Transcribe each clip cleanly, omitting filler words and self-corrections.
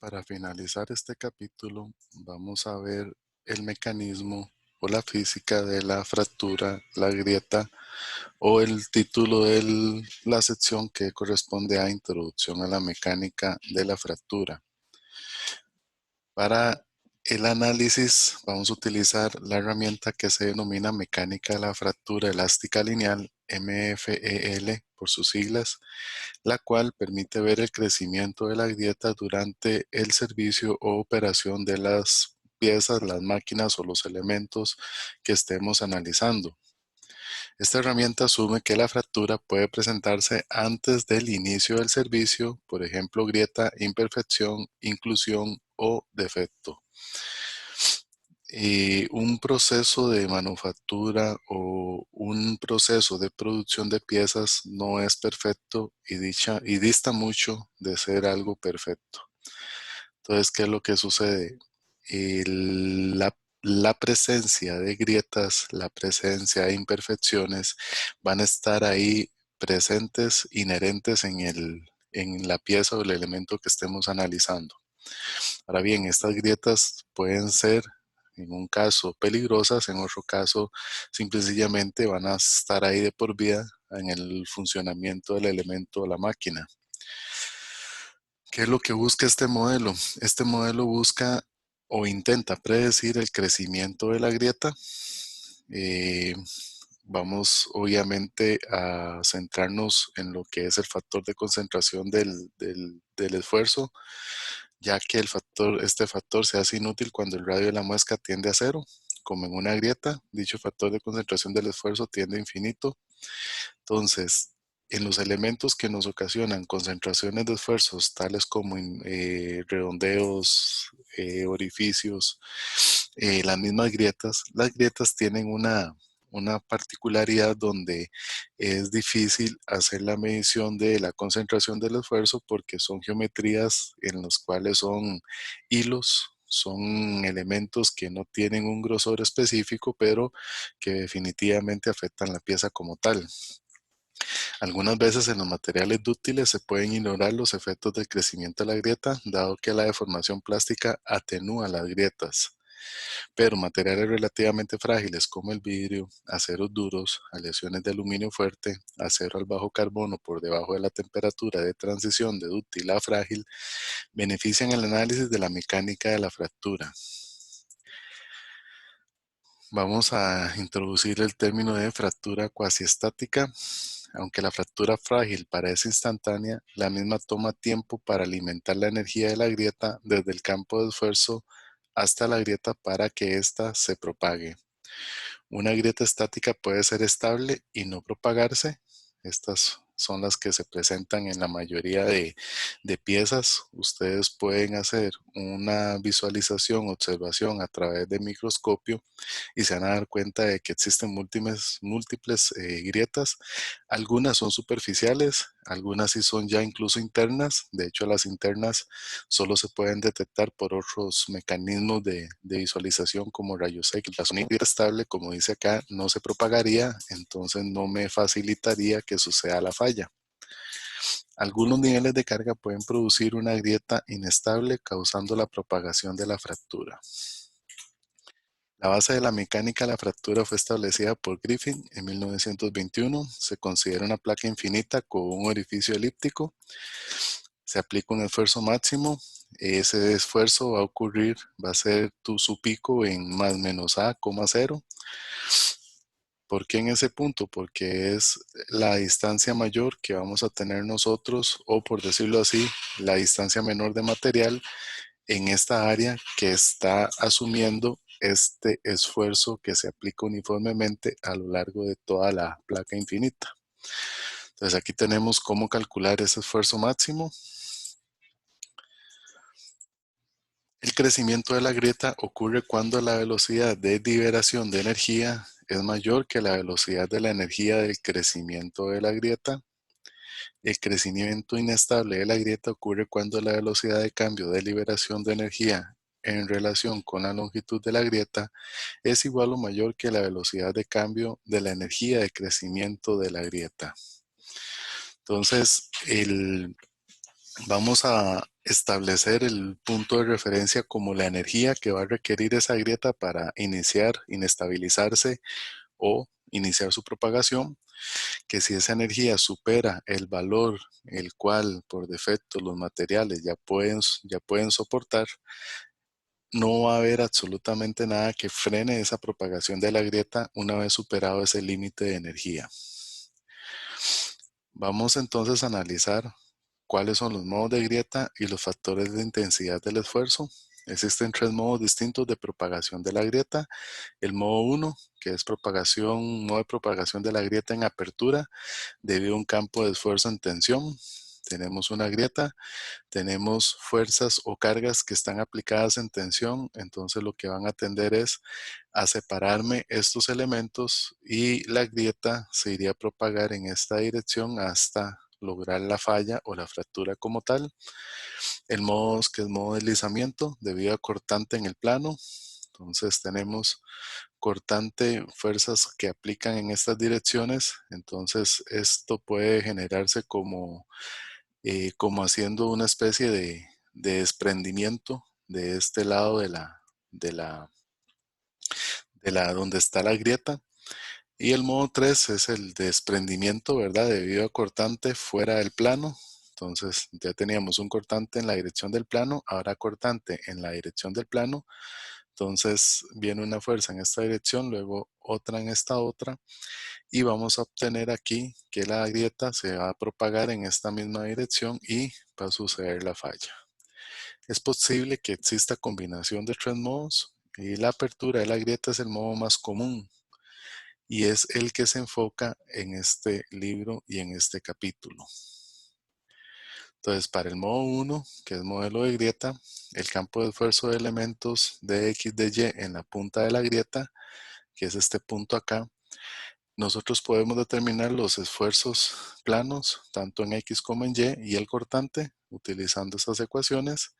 Para finalizar este capítulo, vamos a ver el mecanismo o la física de la fractura, la grieta o el título de la sección que corresponde a Introducción a la mecánica de la fractura. Para el análisis vamos a utilizar la herramienta que se denomina mecánica de la fractura elástica lineal, MFEL por sus siglas, la cual permite ver el crecimiento de la grieta durante el servicio o operación de las piezas, las máquinas o los elementos que estemos analizando. Esta herramienta asume que la fractura puede presentarse antes del inicio del servicio, por ejemplo, grieta, imperfección, inclusión o defecto. Y un proceso de manufactura o un proceso de producción de piezas no es perfecto y dista mucho de ser algo perfecto. Entonces, ¿qué es lo que sucede? La presencia de grietas, la presencia de imperfecciones van a estar ahí presentes, inherentes en la pieza o el elemento que estemos analizando. Ahora bien, estas grietas pueden ser, en un caso, peligrosas, en otro caso, simple y sencillamente van a estar ahí de por vida en el funcionamiento del elemento o la máquina. ¿Qué es lo que busca este modelo? Este modelo busca o intenta predecir el crecimiento de la grieta. Vamos obviamente a centrarnos en lo que es el factor de concentración del esfuerzo, ya que este factor se hace inútil cuando el radio de la muesca tiende a cero, como en una grieta. Dicho factor de concentración del esfuerzo tiende a infinito. Entonces, en los elementos que nos ocasionan concentraciones de esfuerzos, tales como redondeos, orificios, las mismas grietas, las grietas tienen una particularidad donde es difícil hacer la medición de la concentración del esfuerzo porque son geometrías en las cuales son hilos, son elementos que no tienen un grosor específico, pero que definitivamente afectan la pieza como tal. Algunas veces en los materiales dúctiles se pueden ignorar los efectos del crecimiento de la grieta, dado que la deformación plástica atenúa las grietas. Pero materiales relativamente frágiles como el vidrio, aceros duros, aleaciones de aluminio fuerte, acero al bajo carbono por debajo de la temperatura de transición de dúctil a frágil, benefician el análisis de la mecánica de la fractura. Vamos a introducir el término de fractura cuasiestática. Aunque la fractura frágil parece instantánea, la misma toma tiempo para alimentar la energía de la grieta desde el campo de esfuerzo hasta la grieta para que ésta se propague. Una grieta estática puede ser estable y no propagarse. Estas son las que se presentan en la mayoría de piezas. Ustedes pueden hacer una visualización, observación a través de microscopio y se van a dar cuenta de que existen múltiples grietas. Algunas son superficiales, algunas sí son ya incluso internas. De hecho, las internas solo se pueden detectar por otros mecanismos de visualización como rayos X. La zona estable, como dice acá, no se propagaría, entonces no me facilitaría que suceda la falla. Algunos niveles de carga pueden producir una grieta inestable causando la propagación de la fractura. La base de la mecánica de la fractura fue establecida por Griffin en 1921. Se considera una placa infinita con un orificio elíptico. Se aplica un esfuerzo máximo. Ese esfuerzo va a ser su pico en más menos A, 0. ¿Por qué en ese punto? Porque es la distancia mayor que vamos a tener nosotros, o por decirlo así, la distancia menor de material en esta área que está asumiendo este esfuerzo que se aplica uniformemente a lo largo de toda la placa infinita. Entonces aquí tenemos cómo calcular ese esfuerzo máximo. El crecimiento de la grieta ocurre cuando la velocidad de liberación de energía es mayor que la velocidad de la energía del crecimiento de la grieta. El crecimiento inestable de la grieta ocurre cuando la velocidad de cambio de liberación de energía en relación con la longitud de la grieta es igual o mayor que la velocidad de cambio de la energía de crecimiento de la grieta. Entonces, vamos a establecer el punto de referencia como la energía que va a requerir esa grieta para iniciar, inestabilizarse o iniciar su propagación, que si esa energía supera el valor el cual por defecto los materiales ya pueden soportar, no va a haber absolutamente nada que frene esa propagación de la grieta una vez superado ese límite de energía. Vamos entonces a analizar cuáles son los modos de grieta y los factores de intensidad del esfuerzo. Existen tres modos distintos de propagación de la grieta. El modo 1, que es modo de propagación de la grieta en apertura debido a un campo de esfuerzo en tensión. Tenemos una grieta, tenemos fuerzas o cargas que están aplicadas en tensión, entonces lo que van a tender es a separarme estos elementos y la grieta se iría a propagar en esta dirección hasta lograr la falla o la fractura como tal. El modo 2, que es modo de deslizamiento debido a cortante en el plano, entonces tenemos cortante, fuerzas que aplican en estas direcciones, entonces esto puede generarse como haciendo una especie de desprendimiento de este lado de la, donde está la grieta. Y el modo 3 es el desprendimiento, ¿verdad? Debido a cortante fuera del plano. Entonces ya teníamos un cortante en la dirección del plano, ahora cortante en la dirección del plano. Entonces viene una fuerza en esta dirección, luego otra en esta otra. Y vamos a obtener aquí que la grieta se va a propagar en esta misma dirección y va a suceder la falla. Es posible que exista combinación de tres modos y la apertura de la grieta es el modo más común y es el que se enfoca en este libro y en este capítulo. Entonces, para el modo 1, que es modelo de grieta, el campo de esfuerzo de elementos de X, de Y en la punta de la grieta, que es este punto acá, nosotros podemos determinar los esfuerzos planos, tanto en X como en Y el cortante, utilizando estas ecuaciones.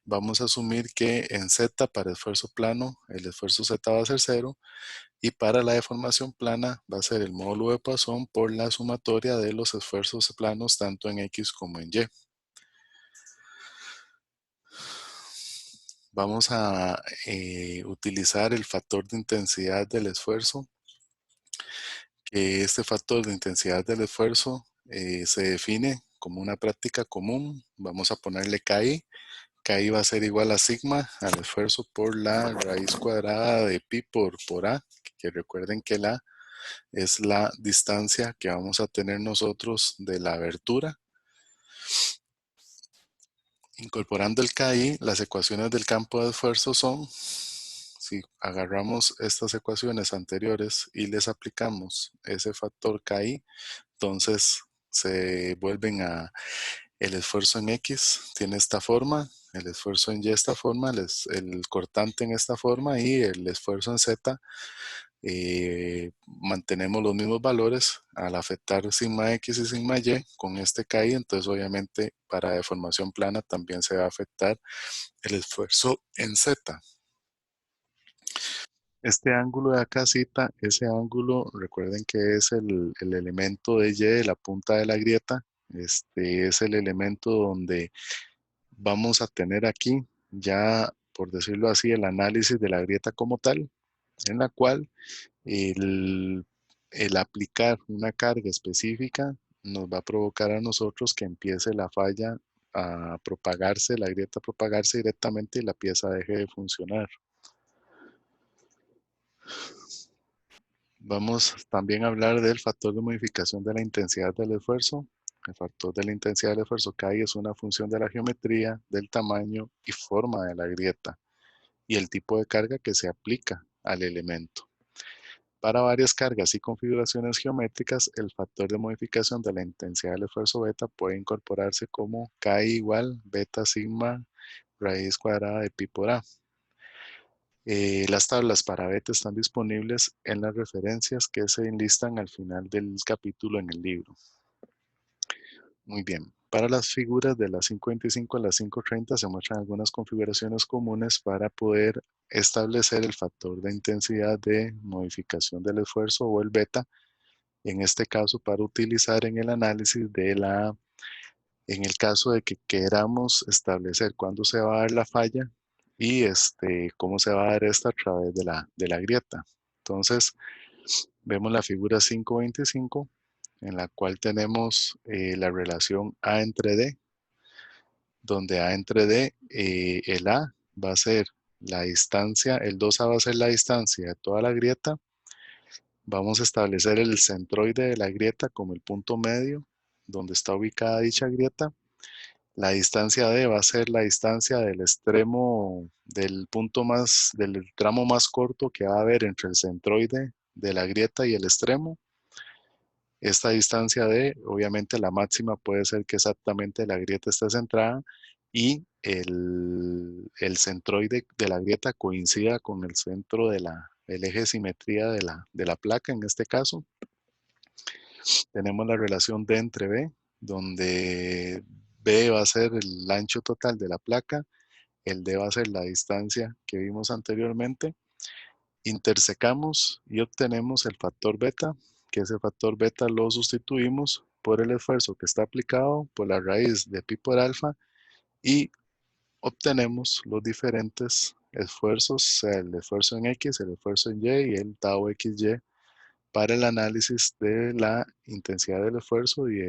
Vamos a asumir que en Z, para esfuerzo plano, el esfuerzo Z va a ser 0, y para la deformación plana va a ser el módulo de Poisson por la sumatoria de los esfuerzos planos tanto en X como en Y. Vamos a utilizar el factor de intensidad del esfuerzo, que este factor de intensidad del esfuerzo se define como una práctica común. Vamos a ponerle KI. KI va a ser igual a sigma al esfuerzo por la raíz cuadrada de pi por A, que recuerden que la es la distancia que vamos a tener nosotros de la abertura. Incorporando el KI, las ecuaciones del campo de esfuerzo son, si agarramos estas ecuaciones anteriores y les aplicamos ese factor KI, entonces se vuelven a el esfuerzo en X tiene esta forma, el esfuerzo en Y esta forma, el cortante en esta forma y el esfuerzo en Z mantenemos los mismos valores al afectar sigma X y sigma Y con este KI, entonces obviamente para deformación plana también se va a afectar el esfuerzo en Z. Este ángulo de acá cita, ese ángulo, recuerden que es el elemento de Y de la punta de la grieta, este es el elemento donde vamos a tener aquí ya, por decirlo así, el análisis de la grieta como tal, en la cual el, el aplicar una carga específica nos va a provocar a nosotros que empiece la falla a propagarse, la grieta a propagarse directamente y la pieza deje de funcionar. Vamos también a hablar del factor de modificación de la intensidad del esfuerzo. El factor de la intensidad del esfuerzo KI es una función de la geometría, del tamaño y forma de la grieta y el tipo de carga que se aplica al elemento. Para varias cargas y configuraciones geométricas, el factor de modificación de la intensidad del esfuerzo beta puede incorporarse como KI igual beta sigma raíz cuadrada de pi por A. Las tablas para beta están disponibles en las referencias que se enlistan al final del capítulo en el libro. Muy bien. Para las figuras de las 5.25 a las 5.30 se muestran algunas configuraciones comunes para poder establecer el factor de intensidad de modificación del esfuerzo o el beta, en este caso para utilizar en el análisis de la En el caso de que queramos establecer cuándo se va a dar la falla y cómo se va a dar esta a través de la grieta. Entonces, vemos la figura 5.25, en la cual tenemos la relación A entre D, donde A entre D, el A va a ser la distancia, el 2A va a ser la distancia de toda la grieta. Vamos a establecer el centroide de la grieta como el punto medio donde está ubicada dicha grieta. La distancia D va a ser la distancia del extremo, del punto más, del tramo más corto que va a haber entre el centroide de la grieta y el extremo. Esta distancia D, obviamente la máxima puede ser que exactamente la grieta esté centrada y el centroide de la grieta coincida con el centro de el eje de simetría de la placa en este caso. Tenemos la relación D entre B, donde B va a ser el ancho total de la placa, el D va a ser la distancia que vimos anteriormente. Intersecamos y obtenemos el factor beta, que ese factor beta lo sustituimos por el esfuerzo que está aplicado por la raíz de pi por alfa y obtenemos los diferentes esfuerzos, sea el esfuerzo en X, el esfuerzo en Y y el tau XY para el análisis de la intensidad del esfuerzo y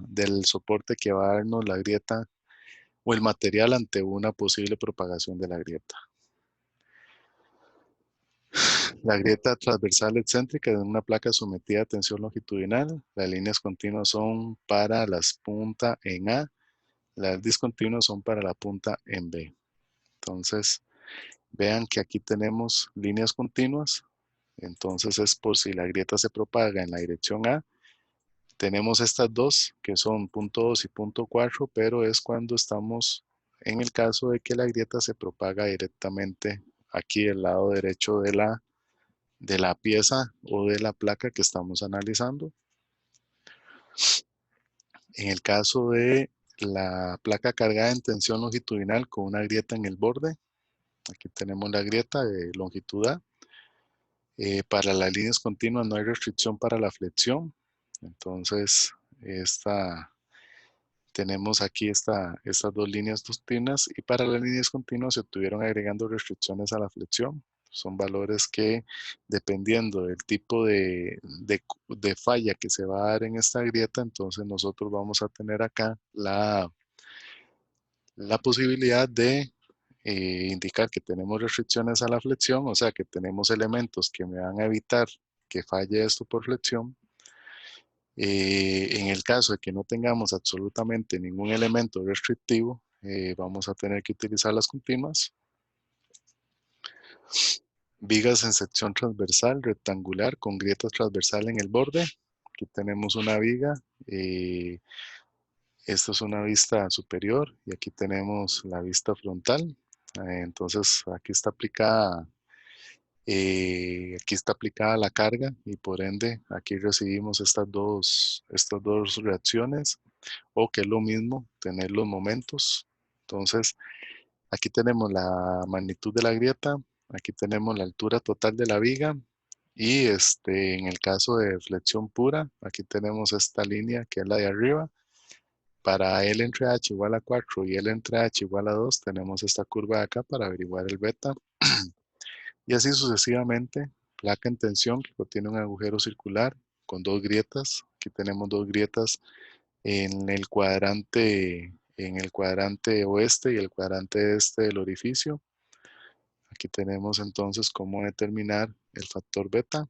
del soporte que va a darnos la grieta o el material ante una posible propagación de la grieta. La grieta transversal excéntrica de una placa sometida a tensión longitudinal. Las líneas continuas son para las puntas en A, las discontinuas son para la punta en B. Entonces, vean que aquí tenemos líneas continuas. Entonces es por si la grieta se propaga en la dirección A. Tenemos estas dos que son punto 2 y punto 4, pero es cuando estamos en el caso de que la grieta se propaga directamente aquí del lado derecho de la pieza o de la placa que estamos analizando. En el caso de la placa cargada en tensión longitudinal con una grieta en el borde, aquí tenemos la grieta de longitud A. Para las líneas continuas no hay restricción para la flexión, entonces tenemos aquí estas dos líneas continuas y para las líneas continuas se estuvieron agregando restricciones a la flexión. Son valores que, dependiendo del tipo de falla que se va a dar en esta grieta, entonces nosotros vamos a tener acá la posibilidad de indicar que tenemos restricciones a la flexión, o sea que tenemos elementos que me van a evitar que falle esto por flexión. En el caso de que no tengamos absolutamente ningún elemento restrictivo, vamos a tener que utilizar las continuas. Vigas en sección transversal, rectangular, con grietas transversal en el borde. Aquí tenemos una viga. Esta es una vista superior y aquí tenemos la vista frontal. Entonces aquí está aplicada la carga y por ende aquí recibimos estas dos reacciones o que es lo mismo tener los momentos. Entonces aquí tenemos la magnitud de la grieta, aquí tenemos la altura total de la viga y en el caso de flexión pura, aquí tenemos esta línea que es la de arriba. Para L entre H igual a 4 y L entre H igual a 2 tenemos esta curva de acá para averiguar el beta. Y así sucesivamente, placa en tensión que contiene un agujero circular con dos grietas. Aquí tenemos dos grietas en el cuadrante oeste y el cuadrante este del orificio. Aquí tenemos entonces cómo determinar el factor beta.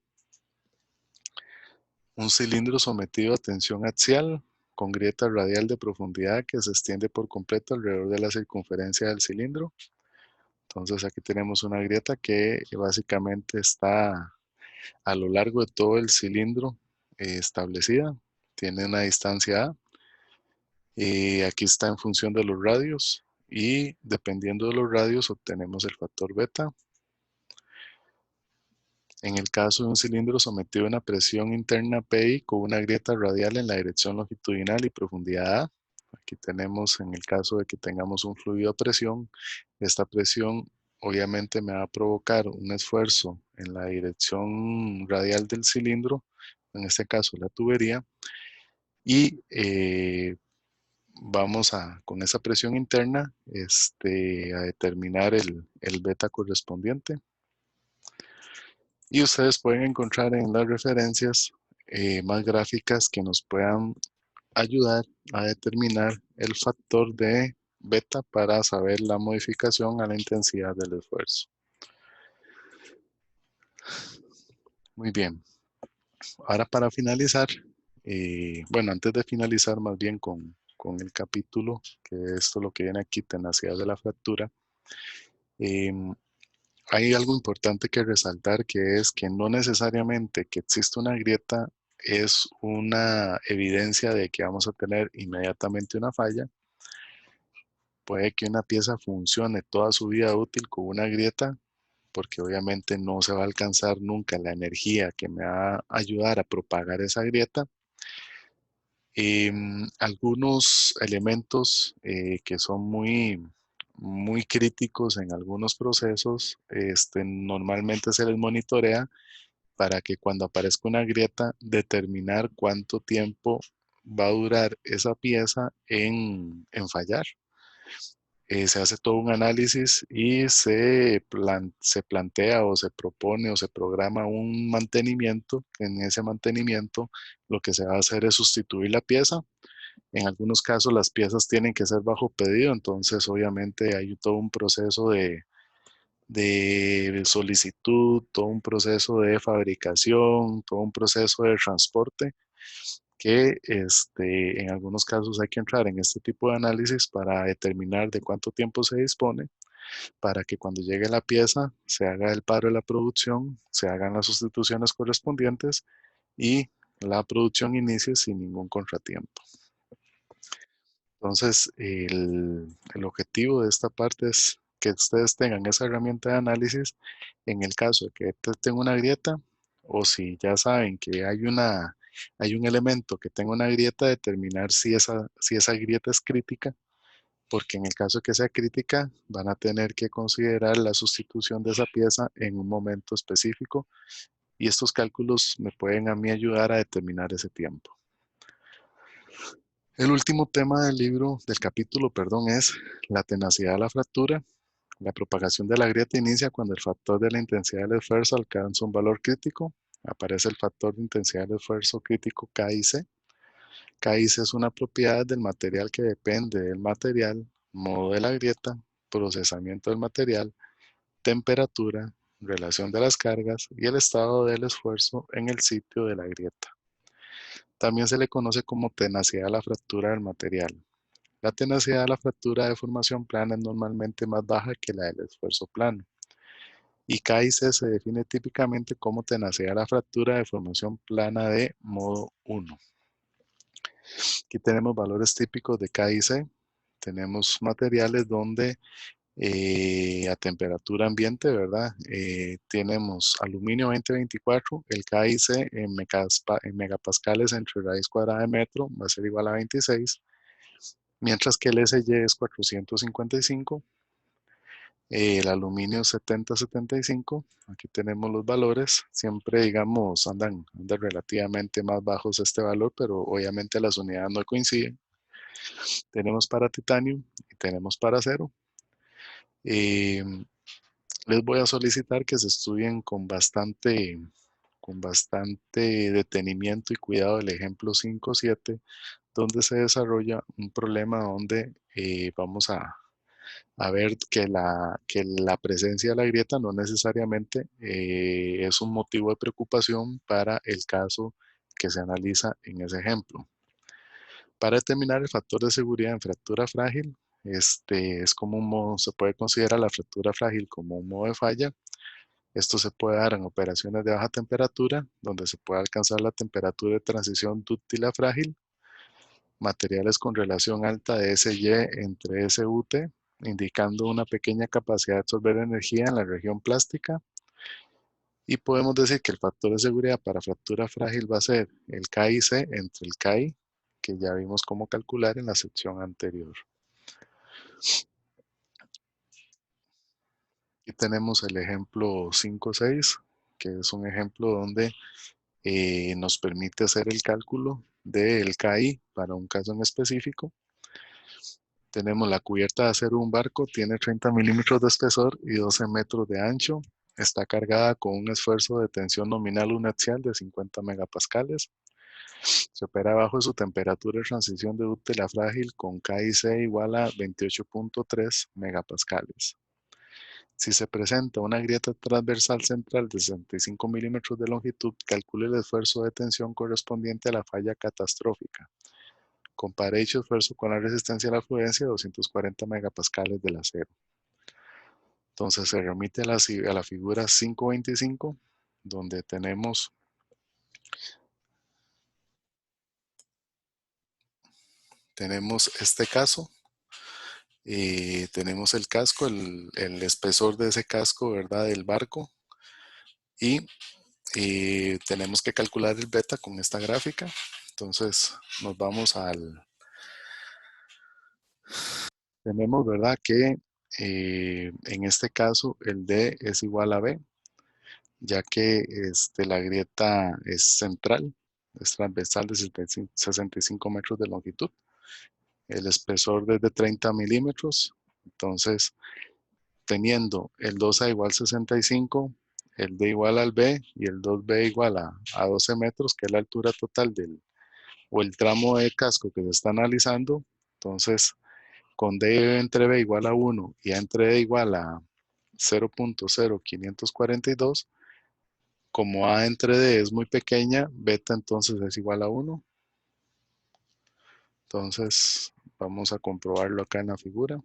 Un cilindro sometido a tensión axial con grieta radial de profundidad que se extiende por completo alrededor de la circunferencia del cilindro. Entonces aquí tenemos una grieta que básicamente está a lo largo de todo el cilindro establecida. Tiene una distancia A. Aquí está en función de los radios y dependiendo de los radios obtenemos el factor beta. En el caso de un cilindro sometido a una presión interna PI con una grieta radial en la dirección longitudinal y profundidad A. Aquí tenemos en el caso de que tengamos un fluido a presión, esta presión obviamente me va a provocar un esfuerzo en la dirección radial del cilindro, en este caso la tubería, y vamos con esa presión interna a determinar el beta correspondiente. Y ustedes pueden encontrar en las referencias más gráficas que nos puedan ayudar a determinar el factor de beta para saber la modificación a la intensidad del esfuerzo. Muy bien. Ahora para finalizar, bueno, antes de finalizar más bien con el capítulo, que esto lo que viene aquí, tenacidad de la fractura, em, hay algo importante que resaltar, que es que no necesariamente que existe una grieta es una evidencia de que vamos a tener inmediatamente una falla. Puede que una pieza funcione toda su vida útil con una grieta, porque obviamente no se va a alcanzar nunca la energía que me va a ayudar a propagar esa grieta. Algunos elementos que son muy críticos en algunos procesos, normalmente se les monitorea para que cuando aparezca una grieta, determinar cuánto tiempo va a durar esa pieza en fallar. Se hace todo un análisis y se plantea o se propone o se programa un mantenimiento. En ese mantenimiento lo que se va a hacer es sustituir la pieza. En algunos casos las piezas tienen que ser bajo pedido, entonces obviamente hay todo un proceso de solicitud, todo un proceso de fabricación, todo un proceso de transporte que en algunos casos hay que entrar en este tipo de análisis para determinar de cuánto tiempo se dispone, para que cuando llegue la pieza se haga el paro de la producción, se hagan las sustituciones correspondientes y la producción inicie sin ningún contratiempo. Entonces, el objetivo de esta parte es que ustedes tengan esa herramienta de análisis en el caso de que detecten una grieta, o si ya saben que hay un elemento que tenga una grieta, determinar si esa grieta es crítica, porque en el caso de que sea crítica, van a tener que considerar la sustitución de esa pieza en un momento específico, y estos cálculos me pueden a mí ayudar a determinar ese tiempo. El último tema del libro, del capítulo, perdón, es la tenacidad de la fractura. La propagación de la grieta inicia cuando el factor de la intensidad del esfuerzo alcanza un valor crítico. Aparece el factor de intensidad del esfuerzo crítico KIC. KIC es una propiedad del material que depende del material, modo de la grieta, procesamiento del material, temperatura, relación de las cargas y el estado del esfuerzo en el sitio de la grieta. También se le conoce como tenacidad de la fractura del material. La tenacidad de la fractura de formación plana es normalmente más baja que la del esfuerzo plano. Y KIC se define típicamente como tenacidad de la fractura de formación plana de modo 1. Aquí tenemos valores típicos de KIC. Tenemos materiales donde a temperatura ambiente, ¿verdad? Tenemos aluminio 2024, el KIC en megapascales entre raíz cuadrada de metro va a ser igual a 26, mientras que el SY es 455, el aluminio 7075, aquí tenemos los valores, siempre digamos andan relativamente más bajos este valor, pero obviamente las unidades no coinciden. Tenemos para titanio y tenemos para acero. Eh, Les voy a solicitar que se estudien con bastante detenimiento y cuidado el ejemplo 5.7, donde se desarrolla un problema donde vamos a ver que la presencia de la grieta no necesariamente es un motivo de preocupación para el caso que se analiza en ese ejemplo. Para determinar el factor de seguridad en fractura frágil, es como un modo, se puede considerar la fractura frágil como un modo de falla. Esto se puede dar en operaciones de baja temperatura, donde se puede alcanzar la temperatura de transición dúctil a frágil, materiales con relación alta de SY entre SUT, indicando una pequeña capacidad de absorber energía en la región plástica. Y podemos decir que el factor de seguridad para fractura frágil va a ser el KIC entre el KI, que ya vimos cómo calcular en la sección anterior. Aquí tenemos el ejemplo 5.6, que es un ejemplo donde nos permite hacer el cálculo del KI para un caso en específico. Tenemos la cubierta de acero de un barco, tiene 30 milímetros de espesor y 12 metros de ancho. Está cargada con un esfuerzo de tensión nominal uniaxial de 50 megapascales. Se opera bajo su temperatura de transición de útil a frágil con KIC igual a 28.3 megapascales. Si se presenta una grieta transversal central de 65 milímetros de longitud, calcule el esfuerzo de tensión correspondiente a la falla catastrófica. Compare dicho esfuerzo con la resistencia a la fluencia de 240 megapascales del acero. Entonces se remite a la figura 5.25, donde tenemos este caso y tenemos el casco, el espesor de ese casco, ¿verdad? Del barco y tenemos que calcular el beta con esta gráfica. Entonces nos vamos tenemos, ¿verdad? Que en este caso el D es igual a B, ya que la grieta es central, es transversal de 65 metros de longitud. El espesor es de 30 milímetros. Entonces, teniendo el 2A igual 65, el D igual al B y el 2B igual a 12 metros, que es la altura total o el tramo de casco que se está analizando. Entonces, con D entre B igual a 1 y A entre D igual a 0.0542, como A entre D es muy pequeña, beta entonces es igual a 1. Entonces, vamos a comprobarlo acá en la figura.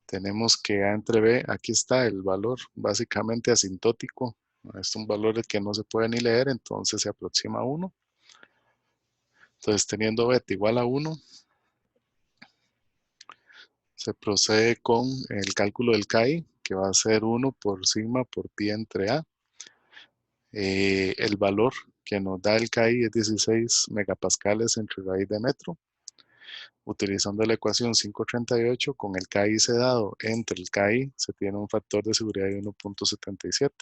Tenemos que A entre B, aquí está el valor básicamente asintótico. Es un valor que no se puede ni leer, entonces se aproxima a 1. Entonces, teniendo beta igual a 1, se procede con el cálculo del KI, que va a ser 1 por sigma por pi entre A. El valor que nos da el KI es 16 megapascales entre raíz de metro. Utilizando la ecuación 538, con el KI dado entre el KI, se tiene un factor de seguridad de 1.77.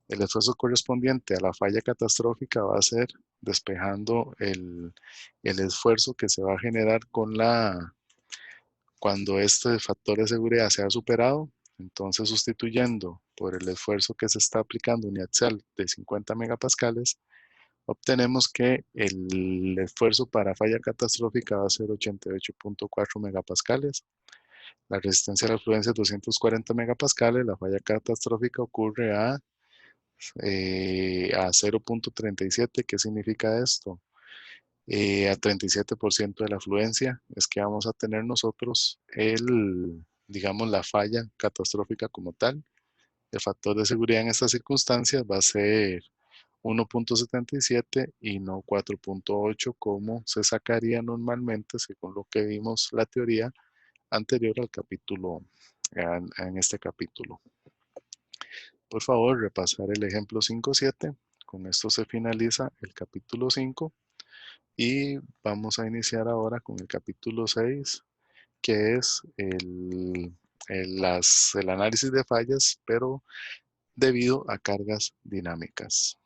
El esfuerzo correspondiente a la falla catastrófica va a ser despejando el esfuerzo que se va a generar cuando este factor de seguridad sea superado. Entonces, sustituyendo por el esfuerzo que se está aplicando uniaxial de 50 megapascales, obtenemos que el esfuerzo para falla catastrófica va a ser 88.4 megapascales. La resistencia a la fluencia es 240 megapascales. La falla catastrófica ocurre a 0.37. ¿Qué significa esto? A 37% de la fluencia es que vamos a tener nosotros digamos, la falla catastrófica como tal. El factor de seguridad en estas circunstancias va a ser 1.77 y no 4.8 como se sacaría normalmente según lo que vimos la teoría anterior al capítulo, en este capítulo. Por favor, repasar el ejemplo 5.7. Con esto se finaliza el capítulo 5 y vamos a iniciar ahora con el capítulo 6, que es el análisis de fallas, pero debido a cargas dinámicas.